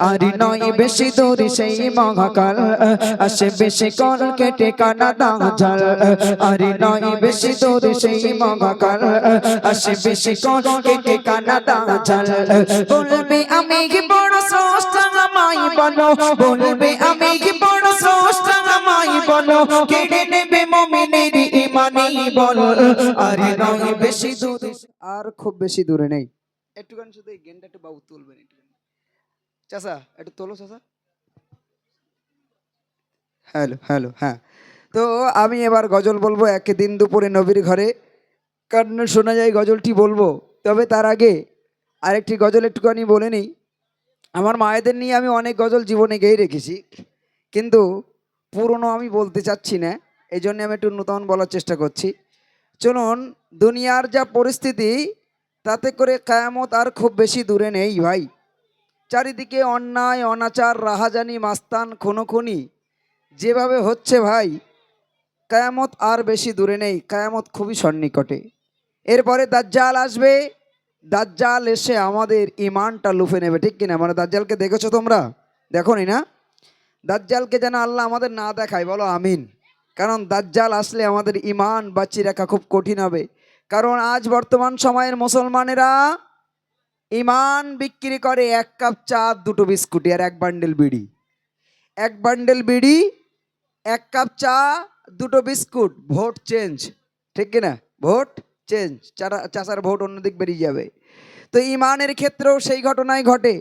আর নয় বেশি দূর সেই মহাকাল আসে বেশি কল কেটে কানা দাঁজাল আর নয় বেশি দূর সেই মহাকাল আসে বেশি কল কেটে কানা দাঁজাল বলবে আমি কি বড় স্রষ্টা আমায় বলো বলবে আমি কি বড় স্রষ্টা আমায় বলো কেড়ে নেবে মুমিনের ঈমানি বল আর নয় বেশি দূর আর খুব বেশি দূরে নেই একটুখানি শুধু এই গেনটা একটু বাবু তুলবেন একটুখানি চাচা একটু তোলো চাচা হ্যালো হ্যালো হ্যাঁ তো আমি এবার গজল বলবো একদিন দুপুরে নবীর ঘরে কারণ শোনা যায় গজলটি বলবো তবে তার আগে আরেকটি গজল একটুখানি বলে নিই আমার মায়েদের নিয়ে আমি অনেক গজল জীবনে গেয়ে রেখেছি কিন্তু পুরনো আমি বলতে চাচ্ছি না এই জন্য আমি একটু নূতন বলার চেষ্টা করছি চলুন দুনিয়ার যা পরিস্থিতি তাতে করে কিয়ামত আর খুব বেশি দূরে নেই ভাই চারিদিকে অন্যায় অনাচার রাহাজানি মাস্তান খুনোখুনি যেভাবে হচ্ছে ভাই কিয়ামত আর বেশি দূরে নেই কিয়ামত খুবই সন্নিকটে এরপরে দাজ্জাল আসবে দাজ্জাল এসে আমাদের ঈমানটা লুফে নেবে ঠিক কিনা মানে দাজ্জালকে দেখেছো তোমরা দেখোনি না দাজ্জালকে যেন আল্লাহ আমাদের না দেখায় বলো আমিন কারণ দাজ্জাল আসলে আমাদের ঈমান বাঁচিয়ে রাখা খুব কঠিন হবে কারণ আজ বর্তমান সময়ের মুসলমানেরা ঈমান বিক্রি করে এক কাপ চা দুটো বিস্কুট আর এক বান্ডেল বিড়ি এক বান্ডেল বিড়ি এক কাপ চা দুটো বিস্কুট ভোট চেঞ্জ ঠিক কিনা ভোট চেঞ্জ চাচার ভোট অন্যদিক বেরিয়ে যাবে তো ঈমানের ক্ষেত্রেও সেই ঘটনাই ঘটে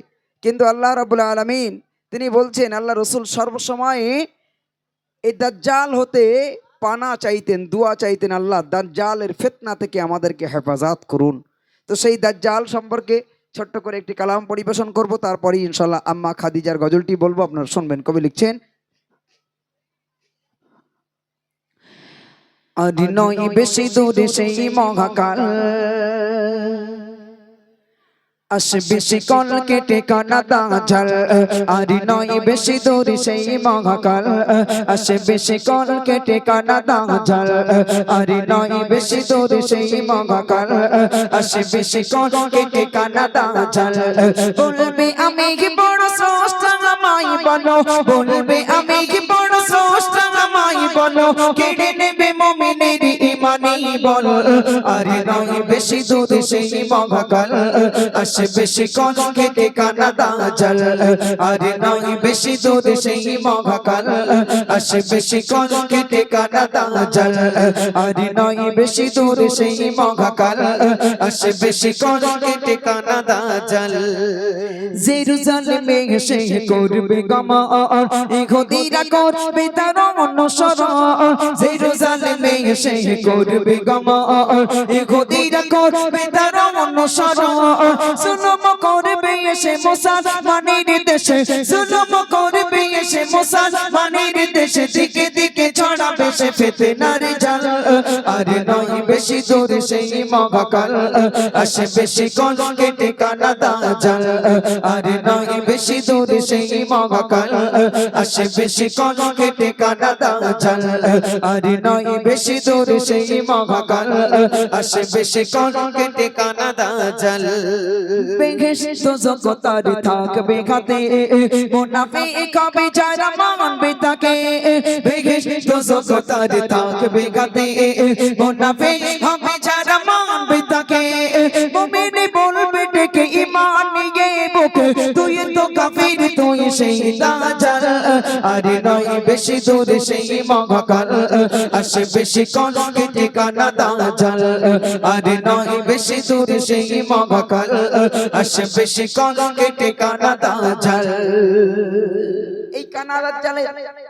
কিন্তু আল্লাহ রাব্বুল আলামিন তিনি বলছেন আল্লাহ রসুল সর্বসময় এই দাজ্জাল হতে পানা চাইতেন দোয়া চাইতেন আল্লাহ দাজ্জালের ফিতনা থেকে আমাদেরকে হেফাজত করুন তো সেই দাজ্জাল সম্পর্কে ছোট্ট করে একটি কালাম পরিবেশন করব তারপরে ইনশাআল্লাহ আম্মা খাদিজার গজলটি বলবো আপনারা শুনবেন কবি লিখছেন আর নয় বেশি দূরে সেই মহাকাল আসে বেশি কল কেটে কানা দাঁজাল আর নয় বেশি দূরে সেই মহাকাল আসে বেশি কল কেটে কানা দাঁজাল আর নয় বেশি দূরে সেই মহাকাল আসে বেশি কল কেটে কানা দাঁজাল বলবে আমি কি বড় স্রষ্টা আমায় বলো বলবে আমি কি বড় স্রষ্টা আমায় বলো কেড়ে নেবে মুমিনের ঈমানি বল আর নয় বেশি দূরে সেই মহাকাল আসে বেশি কল কেটে কানা দাঁজাল আর নয় বেশি দূরে সেই মহাকাল আসে বেশি কল কেটে কানা দাঁজাল আর নয় বেশি দূরে সেই মহাকাল আসে বেশি কল কেটে কানা দাঁজাল জেরুজালেমে এসে করবে গমন ইহুদিরা করবে তার অনুসরণ জেরুজালেমে এসে করবে গমন ইহুদিরা করবে তার অনুসরণ জুলুম করবে এসে মুসলমানের দেশে জুলুম করবে এসে মুসলমানের দেশে দিকে দিকে ছড়াবে সে ফিতনার জাল আর নয় বেশি দূরে সেই মহাকাল আসে বেশি কল কেটে কানা দাঁজাল আর নয় বেশি দূরে সেই মহাকাল আসে বেশি কল কেটে কানা দাঁজাল আর নয় বেশি দূরে সেই মহাকাল আসে বেশি কল কেটে কানা দাঁজাল বেহেশত জগতার থাকবে খাতে মুনাফিক হবে যারা মানবে তাকে বেহেশত জগতার থাকবে খাতে মুনাফিক হবে যারা মানবে তাকে মুমিন বলবে ডেকে ঈমান নিয়ে বুকে তুই তো কাফির তুই সেই দাজ্জাল আর নয় বেশি দূরে সেই মহাকাল আসে বেশি কল কেটে কানা দাঁজাল আর নয় বেশি দূরে সেই মহাকাল আসে বেশি কল কেটে কানা দাঁজাল এই কানা দাজ্জালের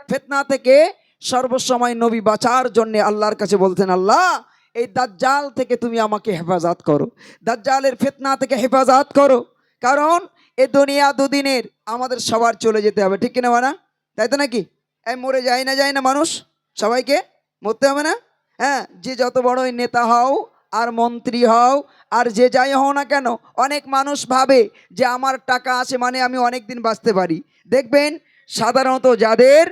ফিতনা থেকে সর্বসময় নবী বাঁচার জন্য আল্লাহর কাছে বলতেন আল্লাহ এই দাজ্জাল থেকে তুমি আমাকে হেফাজত করো দাজ্জালের ফিতনা থেকে হেফাজত করো কারণ এই দুনিয়া দুদিনের আমাদের সবার চলে যেতে হবে ঠিক কিনা না তাই তো নাকি এই মরে যায় না মানুষ সবাইকে মরতে হবে না হ্যাঁ যে যত বড়ই নেতা হও আর মন্ত্রী হও আর যে যাই হও না কেন অনেক মানুষ ভাবে যে আমার টাকা আছে মানে আমি অনেক দিন বাঁচতে পারি দেখবেন সাধারণত যাদের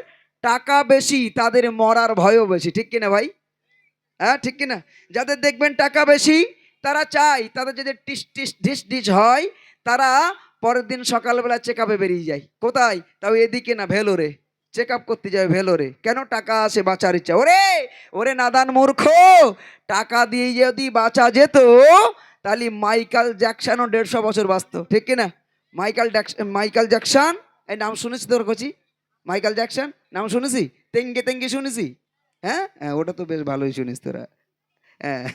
টাকা বেশি তাদের মরার ভয়ও বেশি ঠিক কিনা ভাই হ্যাঁ ঠিক কিনা যাদের দেখবেন টাকা বেশি তারা চায় তাদের যদি টিস টিস ডিস ডিস হয় তারা পরের দিন সকালবেলা চেক আপে বেরিয়ে যায়। কোথায়? তাও এদিকে না, ভেলোরে চেক আপ করতে যাবে। ভেলোরে কেন? টাকা আছে, বাঁচার ইচ্ছা। ওরে ওরে নাদান মূর্খ, টাকা দিয়ে যদি বাঁচা যেত তাহলে মাইকেল জ্যাকসনও 150 বছর বাঁচত, ঠিক কিনা? মাইকেল জ্যাকসন, এই নাম শুনেছি তোর কচি? মাইকেল জ্যাকসন নাম শুনেছি? তেঙ্গে তেঙ্গে শুনেছি? হ্যাঁ হ্যাঁ, ওটা তো বেশ ভালোই শুনিস তোরা। হ্যাঁ,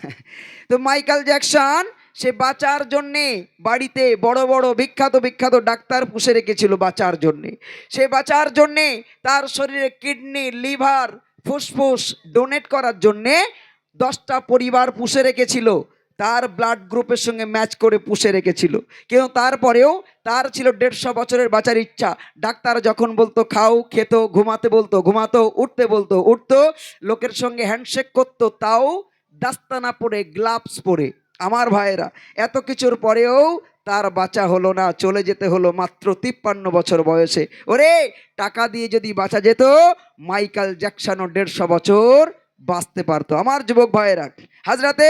তো মাইকেল জ্যাকসন সে বাঁচার জন্যে বাড়িতে বড় বড় বিখ্যাত বিখ্যাত ডাক্তার পুষে রেখেছিল বাঁচার জন্যে। সে বাঁচার জন্যে তার শরীরে কিডনি, লিভার, ফুসফুস ডোনেট করার জন্যে 10টা পরিবার পুষে রেখেছিল। তার ব্লাড গ্রুপের সঙ্গে ম্যাচ করে পুষে রেখেছিল। কিন্তু তারপরেও তার ছিল 150 বছরের বাঁচার ইচ্ছা। ডাক্তার যখন বলতো খাও, খেত, ঘুমাতে বলতো ঘুমাতো, উঠতে বলতো উঠতো, লোকের সঙ্গে হ্যান্ডশেক করতো, তাও দাস্তানা পরে, গ্লাভস পরে। আমার ভাইয়েরা, এত কিছুর পরেও তার বাঁচা হলো না, চলে যেতে হলো মাত্র 53 বছর বয়সে। ওরে টাকা দিয়ে যদি বাঁচা যেত, মাইকেল জ্যাকসনও 150 বছর বাঁচতে পারতো। আমার যুবক ভাইয়েরা, হাজরাতে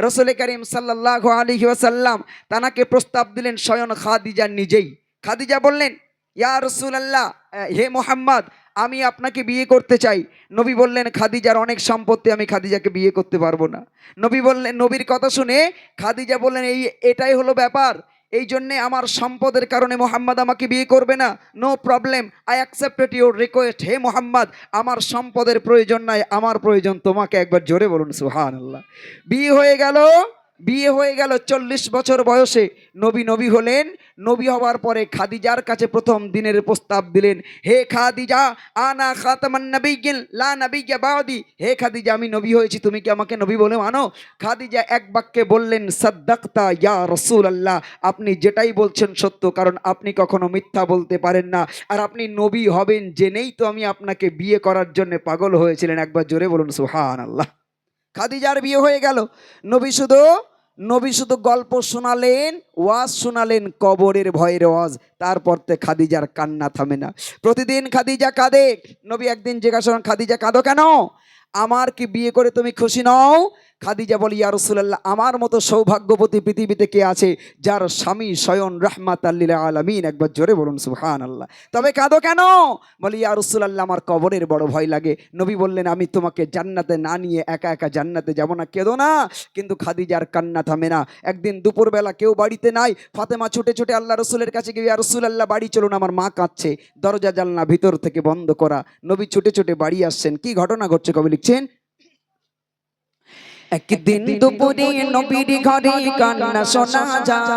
রসুল করিম সাল্লাল্লাহু আলাইহি ওয়াসাল্লাম তানাকে প্রস্তাব দিলেন স্বয়ং খাদিজা নিজেই। খাদিজা বললেন, ইয়া রাসূলুল্লাহ, হে মুহাম্মদ, আমি আপনাকে বিয়ে করতে চাই। নবী বললেন, খাদিজার অনেক সম্পত্তি, আমি খাদিজাকে বিয়ে করতে পারবো না। নবী বললেন, নবীর কথা শুনে খাদিজা বললেন, এটাই হলো ব্যাপার, এই জন্যে আমার সম্পদের কারণে মোহাম্মদ আমাকে বিয়ে করবে না? No problem, I accepted your request. হে মোহাম্মদ, আমার সম্পদের প্রয়োজন নাই, আমার প্রয়োজন তোমাকে। একবার জোরে বলুন সুবহানাল্লাহ। বিয়ে হয়ে গেল। বিয়ে হয়ে গেল 40 বছর বয়সে নবী হলেন। নবী হওয়ার পরে খাদিজার কাছে প্রথম দিনের প্রস্তাব দিলেন, হে খাদিজা, আনা খাতামান নবিয়্যিন লা নবিয়্যা বাদি। হে খাদিজা, আমি নবী হয়েছি, তুমি কি আমাকে নবী বলে মানো? খাদিজা এক বাক্যে বললেন, সাদ্দাকতা ইয়া রাসূলুল্লাহ, আপনি যেটাই বলছেন সত্য, কারণ আপনি কখনো মিথ্যা বলতে পারেন না। আর আপনি নবী হবেন জেনেই তো আমি আপনাকে বিয়ে করার জন্য পাগল হয়েছিলেন। একবার জোরে বলুন সুবহানাল্লাহ। খাদিজার বিয়ে হয়ে গেল। নবী শুধু গল্প শোনালেন, ওয়াজ শোনালেন, কবরের ভয়ের ওয়াজ। তারপর তে খাদিজার কান্না থামে না। প্রতিদিন খাদিজা কাঁদে। নবী একদিন জিজ্ঞাসা করেন, খাদিজা কাঁদো কেন? আমার কি বিয়ে করে তুমি খুশি নও? খাদিজা বলি, ইয়া রাসূলুল্লাহ, আমার মতো সৌভাগ্যবতী পৃথিবীতে কে আছে যার স্বামী স্বয়ং রাহমাতাল লিল আলামিন। একবার জোরে বলুন সুবহানাল্লাহ। তবে কাঁদো কেন? বলি, ইয়া রাসূলুল্লাহ, আমার কবরের বড় ভয় লাগে। নবী বললেন, আমি তোমাকে জান্নাতে না নিয়ে একা একা জান্নাতে যাব না, কেঁদো না। কিন্তু খাদিজার কান্না থামে না। একদিন দুপুরবেলা কেউ বাড়িতে নাই। ফাতেমা ছুটে ছুটে আল্লাহ রসুলের কাছে গিয়ে, ইয়া রাসূলুল্লাহ, বাড়ি চলুন, আমার মা কাঁদছে, দরজা জানলা ভিতর থেকে বন্ধ করা। নবী ছুটে ছুটে বাড়ি আসছেন। কি ঘটনা ঘটছে কবি লিখছেন, একদিন দুপুরে নবীর ঘরে কান্না শোনা যায়।